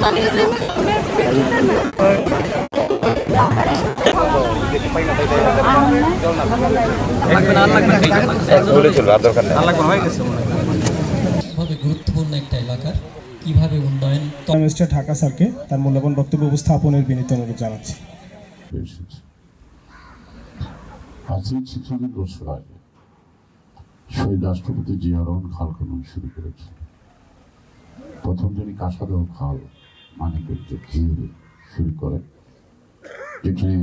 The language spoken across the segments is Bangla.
গুরুত্বপূর্ণ একটা এলাকার কিভাবে উন্নয়ন মিস্টার ঢাকা স্যারকে তার মূল্যবান বক্তব্য উপস্থাপনের বিনীত অনুরোধ জানাচ্ছি। আজ কিছুদিন বছর আগে শহীদ রাষ্ট্রপতি জিয়া রহমান খাল খনন শুরু করেছিল। প্রথম যিনি কাঁসাদেও খাল মানিকের যে ঘিরে শুরু করে, যেখানে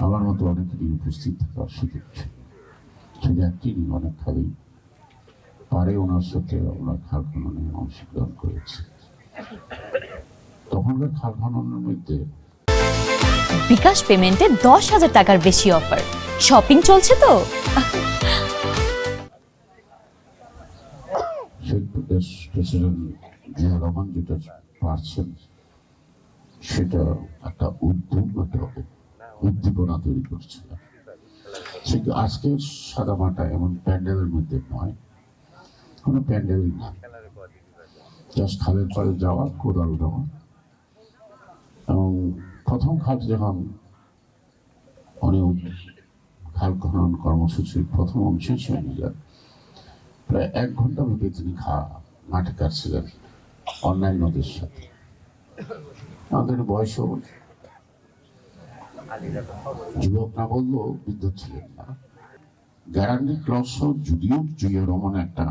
আমার মতো অনেকেরই উপস্থিত থাকার সুযোগ ছিল। শুধু একটি অনেক খালি পারে ওনার সাথে ওনার খাল খননে অংশগ্রহণ করেছে। তখনকার খাল খননের মধ্যে বিকাশ পেমেন্টে 10,000 টাকার বেশি অফার, শপিং চলছে তো। প্রেসিডেন্ট জিয়া রহমান যেটা পারছেন সেটা একটা উদ্দীপনা তৈরি করছে। কিন্তু আজকে সাদামাটা এমন প্যান্ডেলের মধ্যে নয়, কোনো প্যান্ডেলই না, জাস্ট খালের পাড়ে যাওয়া, কোদাল দেওয়া। এবং প্রথম খাল যখন খাল খনন কর্মসূচির প্রথম অংশে চলে যায়, প্রায় 1 ঘন্টা ব্যাপী তিনি মাঠে কাটছিলেন অন্যান্যদের সাথে। আমাদের বয়সও যুবক না বললেও বৃদ্ধ ছিলেন না। গ্যারান্টি ক্লস যদিও জিয়া রহমান একটা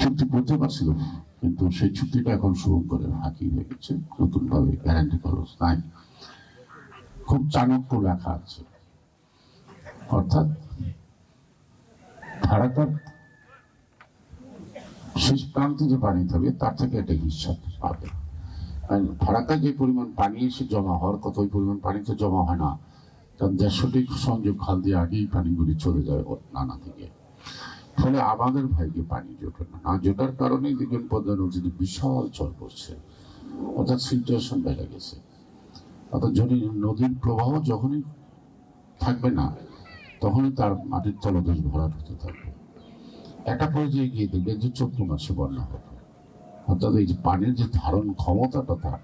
চুক্তি করতে পারছিল, কিন্তু সেই চুক্তিটা এখন শুরু করে ফাঁকি হয়ে গেছে। নতুন ভাবে গ্যারান্টি ক্লস নাই, খুব চাণক্য লেখা আছে, অর্থাৎ ভাড়াটার শেষ প্রান্তে যে পানি থাকবে তার থেকে একটা হিসাব পাবে। ফারাক্কায় যে পরিমাণ পানি এসে জমা হওয়ার কথা, ওই পরিমাণ পানি তো জমা হয় না, কারণ 150 সংযোগ খাল দিয়ে আগেই পানিগুলি চলে যায় নানা দিকে। ফলে আমাদের ভাইকে পানি জোটে না, জোটার কারণে দেখবেন পদ্মা নদীতে বিশাল চর পড়ছে, অর্থাৎ সিচুয়েশন বেড়ে গেছে। অর্থাৎ যদি নদীর প্রবাহ যখনই থাকবে না, তখনই তার মাটির তলদেশ ভরাট হতে থাকবে। একটা পর্যায়ে গিয়ে দেখবেন যে 14 মাসে বন্যা হবে। অর্থাৎ এই যে পানির যে ধারণ ক্ষমতাটা, তার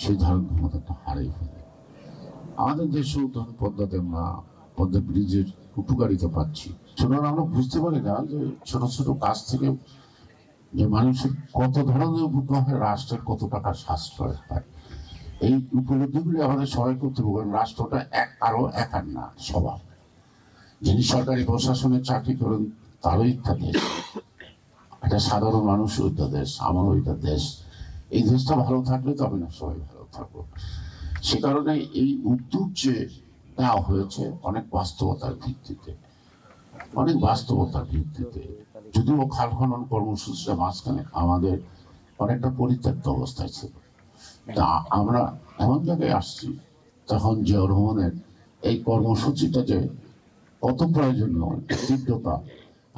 সেই ধারণ ক্ষমতাটা হারিয়ে ফেলে। আমাদের দেশেও ধরুন পদ্মাতে আমরা পদ্মা ব্রিজের উপকারিতা পাচ্ছি, সেটা আমরা বুঝতে পারি না যে ছোট ছোট কাজ থেকে যে মানুষের কত ধরনের উপকার হয়, রাষ্ট্রের কত টাকা সাশ্রয় হয়। এই উপলব্ধিগুলি আমাদের সবাই করতে পারবেন। রাষ্ট্রটা কারো একার না, সবার। যিনি সরকারি প্রশাসনে চাকরি করেন তারও ইচ্ছা দেশ, একটা সাধারণ মানুষ ওইটা দেশ, আমারও ওইটা দেশ। এই দেশটা ভালো থাকলে তবে না সবাই ভালো থাকবো। সে কারণে এই উদ্যোগ যে নেওয়া হয়েছে অনেক বাস্তবতার ভিত্তিতে, যদিও খাল খনন কর্মসূচিটা মাঝখানে আমাদের অনেকটা পরিত্যক্ত অবস্থায় ছিল, তা আমরা এমন জায়গায় আসছি তখন জিয়া রহমানের এই কর্মসূচিটা যে কত প্রয়োজনীয়, তীব্রতা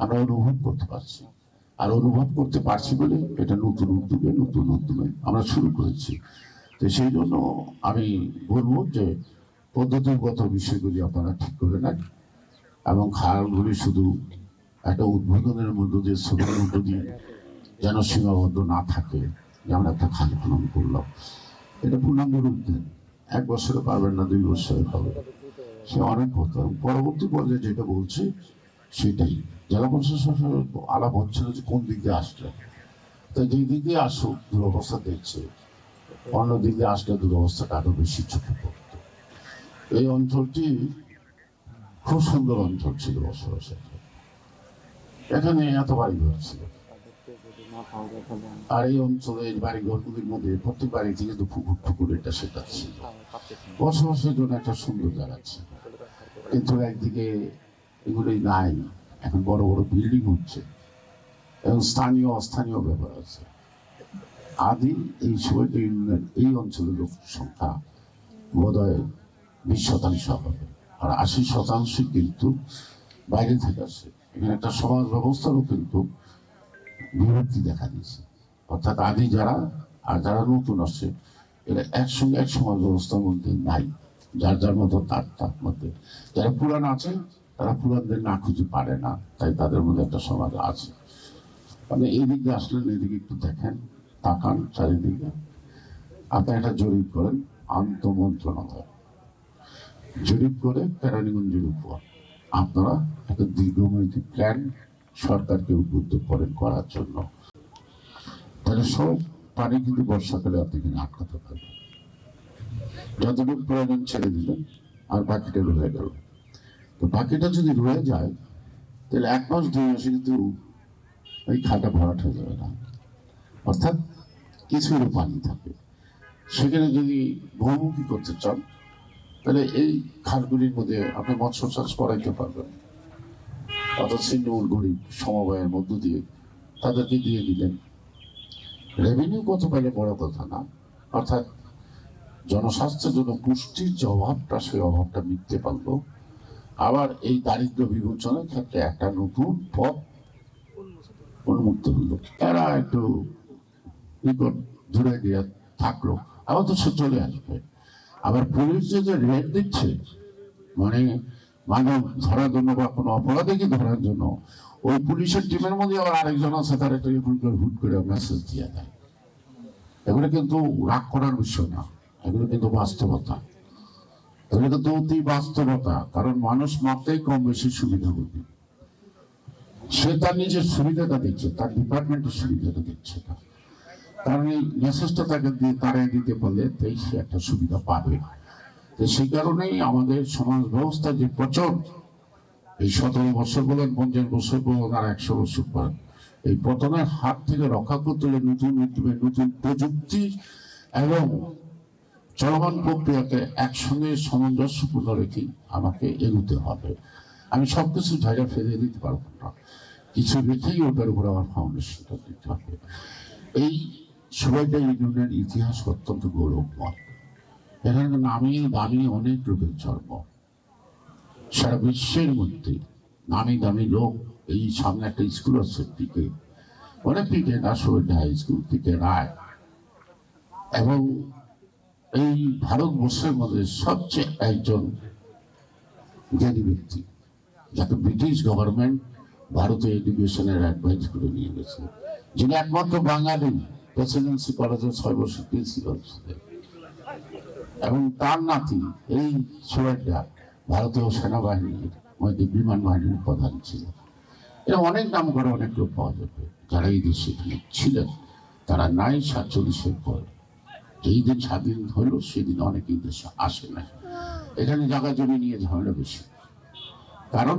আমরা অনুভব করতে পারছি। আর অনুভব করতে পারছি বলে এটা নতুন উদ্যোগে আমরা শুরু করেছি। তো সেই জন্য আমি বলবো যে পদ্ধতিগত বিষয়গুলি আপনারা ঠিক করে নেন, এবং খালগুলি শুধু একটা উদ্বোধনের মধ্য দিয়ে, ছবির মধ্য দিয়ে যেন সীমাবদ্ধ না থাকে। যেমন একটা খাল খনন করলাম, এটা পূর্ণাঙ্গ রূপ দেন। 1 বছরে পারবেন না, 2 বছরে হবে, সে অনেক হতো। পরবর্তী পর্যায়ে যেটা বলছি সেটাই জেলা প্রশাসনের আলাপ হচ্ছিল যে কোন দিক দিয়ে আসলে, তো যেই দিক দিয়ে আসুক দুরবস্থা দেখছে, অন্য দিক দিয়ে আসলে দুরবস্থাটা আরো বেশি চোখে পড়ত। এই অঞ্চলটি খুব সুন্দর অঞ্চল ছিল বসবাসের, এখানে এত বাড়িঘর ছিল। আর এই অঞ্চলের বাড়িঘরগুলির মধ্যে প্রত্যেক বাড়ি থেকে তো পুকুর এটা সেটা ছিল, বসবাসের জন্য একটা সুন্দর জায়গা ছিল। কিন্তু একদিকে এগুলোই নাই, এখন বড় বড় বিল্ডিং হচ্ছে এবং স্থানীয় অস্থানীয় ব্যাপার আছে। আদি এই সময়টা এই অঞ্চলের লোক সংখ্যা বোধহয় 20% হবে, আর 80% কিন্তু বাইরে থেকে আসে। এখানে একটা সমাজ ব্যবস্থারও কিন্তু বিভক্তি দেখা দিয়েছে, অর্থাৎ আদি যারা আর যারা নতুন আসছে এরা একসঙ্গে এক সমাজ ব্যবস্থার মধ্যে নাই, যার যার মতো তার মধ্যে। যারা পুরান আছে তারা পুরানদের না খুঁজে পারে না, তাই তাদের মধ্যে একটা সমাজ আছে। মানে এই দিকে আসলেন, এদিকে একটু দেখেন, তাকান চারিদিকে, আপনারা একটা জরিপ করেন আন্তঃমন্ত্রণালয়, জরিপ করে কেরানীগঞ্জের উপর আপনারা একটা দীর্ঘমেয়াদী প্ল্যান সরকারকে উদ্বুদ্ধ করেন করার জন্য। তাহলে সব পানি কিন্তু বর্ষাকালে আপনি এখানে আটকাতে পারবেন। যতটুকু প্রয়োজন ছেড়ে দিলেন, আর বাকিটা রয়ে গেল। তো বাকিটা যদি রয়ে যায়, তাহলে 1 মাস 2 মাসে কিন্তু ওই খাটা ভরাট হয়ে যাবে না, অর্থাৎ কিছুরও পানি থাকে। সেখানে যদি বহুমুখী করতে চান, তাহলে এই খালগুলির মধ্যে আপনি মৎস্য চাষ করাইতে পারবেন। অর্থাৎ ছিন্নমূল গরিব সমবায়ের মধ্য দিয়ে তাদেরকে দিয়ে দিলেন। রেভিনিউ কত পাইলে বড় কথা না, অর্থাৎ জনস্বাস্থ্যের জন্য পুষ্টির যে অভাবটা, সেই অভাবটা মিটতে পারলো। আবার এই দারিদ্র বিমোচনের ক্ষেত্রে একটা নতুন পথ উন্মুক্ত হলো। এরা একটু নিকট দূরে দিয়ে থাকলো, আবার তো সে চলে আসবে। আবার পুলিশ যে রেড দিচ্ছে, মানে মানব ধরার জন্য বা কোনো অপরাধীকে ধরার জন্য, ওই পুলিশের টিমের মধ্যে আবার আরেকজন আছে, তারা টেলিফোন করে হুট করে মেসেজ দিয়ে দেয়। এগুলো কিন্তু রাগ করার বিষয় না, এগুলো কিন্তু বাস্তবতা, এগুলো কিন্তু অতি বাস্তবতা। কারণ মানুষ মাত্রেই কম বেশি সুবিধা করবে, সে তার নিজের সুবিধাটা দেখছে, তার ডিপার্টমেন্টের সুবিধাটা দেখছে না। কারণ এই মেসেজটা তাকে দিয়ে তারাই দিতে পারলে তাই সে একটা সুবিধা পাবে। তো সেই কারণেই আমাদের সমাজ ব্যবস্থা যে প্রচুর, এই 17 বছর বলেন, 50 বছর বলেন, আর 100 বছর পরেন, এই পতনের হাত থেকে রক্ষা করতে হলে নতুন উদ্যোগে, নতুন প্রযুক্তি এবং চলমান প্রক্রিয়াকে একসঙ্গে সামঞ্জস্যপূর্ণ রেখে আমাকে এগোতে হবে। আমি সবকিছু জায়গা ফেলে দিতে পারবো না, কিছু রেখেই ওটার উপর আমার ফাউন্ডেশনটা দিতে হবে। এই সবাইটা ইউনিয়নের ইতিহাস অত্যন্ত গৌরবময়। এখানে নামি দামি অনেক লোকের জন্ম, সারা বিশ্বের মধ্যে নামি দামি লোক। এই সামনে একটা স্কুল আছে পিকে, অনেক পিকে না, সবাই হাই স্কুল, পিকে রায়। এবং এই ভারতবর্ষের মধ্যে সবচেয়ে একজন জ্ঞানী ব্যক্তি, যাকে ব্রিটিশ গভর্নমেন্ট ভারতীয় এডুকেশনের অ্যাডভাইস করে নিয়ে গেছে, যিনি একমাত্র বাঙালি প্রেসিডেন্সি কলেজের 6 বছর প্রিন্সিপাল ছিলেন। এবং তার নাতি এই সোয়েটটা ভারতীয় সেনাবাহিনীর মধ্যে বিমান বাহিনীর প্রধান ছিল। এরা অনেক নাম করে অনেক লোক পাওয়া যাবে যারা এই দেশে ছিলেন। তারা নাই 47-এর পর, যেই দিন স্বাধীন হলো সেদিন অনেকেই দেশে আসে না। এখানে জায়গা জমি নিয়ে ঝামেলা বেশি, কারণ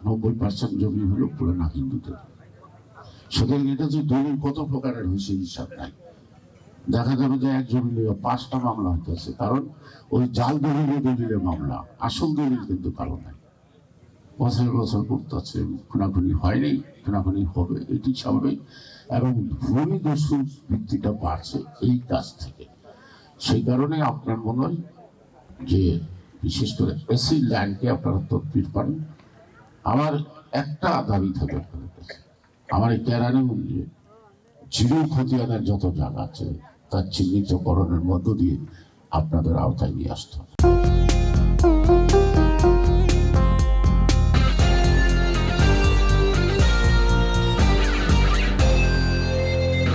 90% জমি হলো পুরানা হিন্দুদের। সুতরাং এটা যে দলিল কত প্রকারের হয়েছে হিসাব নাই। দেখা যাবে যে এক জমি নিয়ে 5টা মামলা হইতেছে, কারণ ওই জাল দলিলে মামলা, আসল দলিল কিন্তু কারো নাই। বছর বছর করতেছে, খুনাখুনি হয়নি, খুনাখুনি হবে, এটি স্বাভাবিক। এবং ভূমি দস্যুর ভিত্তিটা বাড়ছে এই কাজ থেকে। সেই কারণে আপনার মনে হয় যে বিশেষ করে এসি ল্যান্ডকে আপনারা তদবির পান। আমার একটা দাবি থাকে আপনাদের কাছে, আমার এই কেরানীগঞ্জে জিরো খতিয়ানের যত জায়গা আছে তার চিহ্নিতকরণের মধ্য দিয়ে আপনাদের আওতায় নিয়ে আসতে হবে।